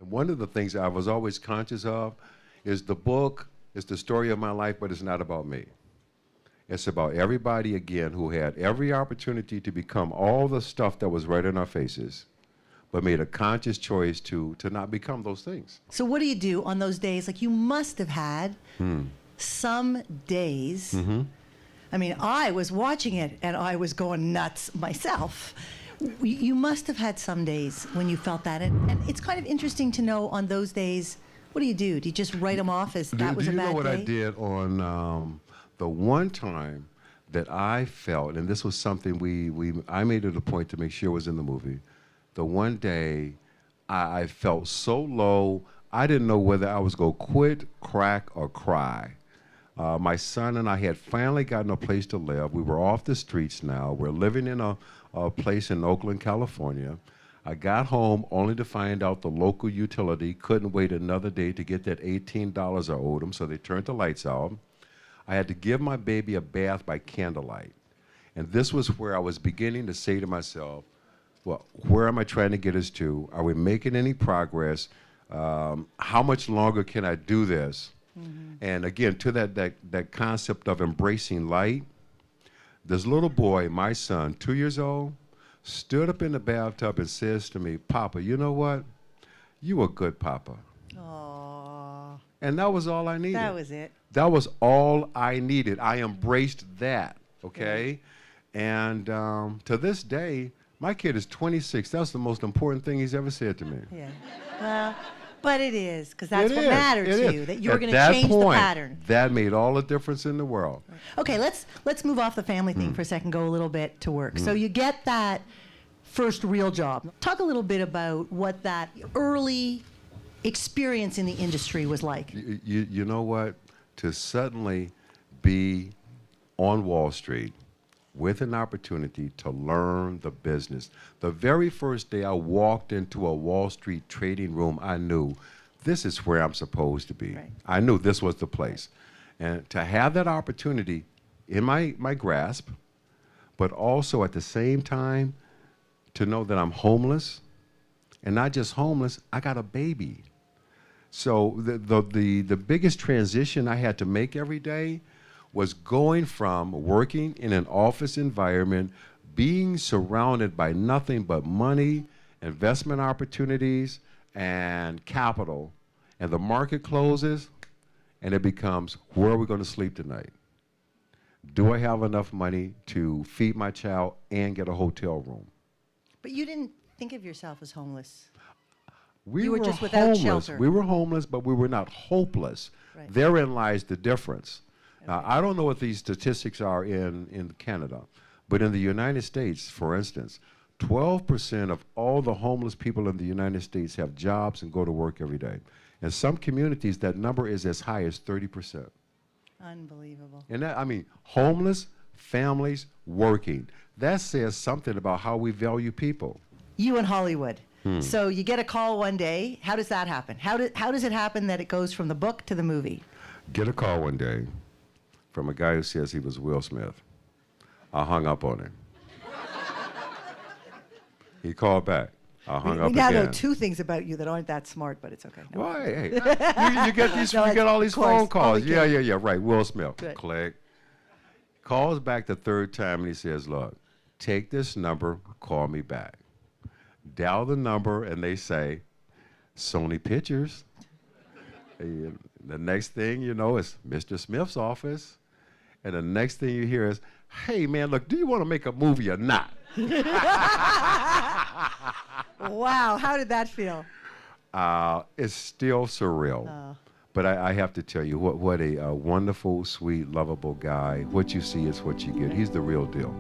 One of the things I was always conscious of is the book is the story of my life, but it's not about me. It's about everybody, again, who had every opportunity to become all the stuff that was right in our faces, but made a conscious choice to not become those things. So what do you do on those days? Like, you must have had some days. I mean, I was watching it and I was going nuts myself. You must have had some days when you felt that. And it's kind of interesting to know on those days, what do you do? Do you just write them off as that was a bad day? Do you know what I did on the one time that I felt, and this was something I made it a point to make sure was in the movie, the one day I felt so low, I didn't know whether I was going to quit, crack, or cry. My son and I had finally gotten a place to live. We were off the streets now. We're living in a place in Oakland, California. I got home only to find out the local utility couldn't wait another day to get that $18 I owed them, so they turned the lights out. I had to give my baby a bath by candlelight. And this was where I was beginning to say to myself, well, where am I trying to get us to? Are we making any progress? How much longer can I do this? And again, to that concept of embracing light, this little boy, my son, 2 years old, stood up in the bathtub and says to me, Papa, you know what? You a good papa. Aww. And that was all I needed. That was it. That was all I needed. I embraced that, okay? And to this day, my kid is 26. That's the most important thing he's ever said to me. Yeah. Well, but it is, because that's what mattered to you, that you were going to change the pattern. That made all the difference in the world. Okay, let's move off the family thing for a second, go a little bit to work. So you get that first real job. Talk a little bit about what that early experience in the industry was like. You know what? To suddenly be on Wall Street with an opportunity to learn the business. The very first day I walked into a Wall Street trading room, I knew this is where I'm supposed to be. Right. I knew this was the place. And to have that opportunity in my grasp, but also at the same time to know that I'm homeless, and not just homeless, I got a baby. So the biggest transition I had to make every day was going from working in an office environment, being surrounded by nothing but money, investment opportunities, and capital, and the market closes, and it becomes, where are we going to sleep tonight? Do I have enough money to feed my child and get a hotel room? But you didn't think of yourself as homeless. You were just without shelter. We were homeless, but we were not hopeless. Right. Therein lies the difference. Okay. I don't know what these statistics are in Canada, but in the United States, for instance, 12% of all the homeless people in the United States have jobs and go to work every day. In some communities, that number is as high as 30%. Unbelievable. And that, I mean, homeless families working. That says something about how we value people. You in Hollywood. So you get a call one day. How does that happen? How does it happen that it goes from the book to the movie? Get a call one day from a guy who says he was Will Smith. I hung up on him. He called back. I hung up We now again. know two things about you that aren't that smart, but it's okay. No. Well, hey, you get these, No, you get all these of course. phone calls. Oh, okay. Yeah, right. Will Smith. Good. Click. Calls back the third time and he says, "Look, take this number, call me back." Dial the number and they say, "Sony Pictures." And the next thing you know is Mr. Smith's office. And the next thing you hear is, "Hey, man, look, do you want to make a movie or not?" Wow, how did that feel? It's still surreal. But I have to tell you, what a wonderful, sweet, lovable guy. What you see is what you get. He's the real deal.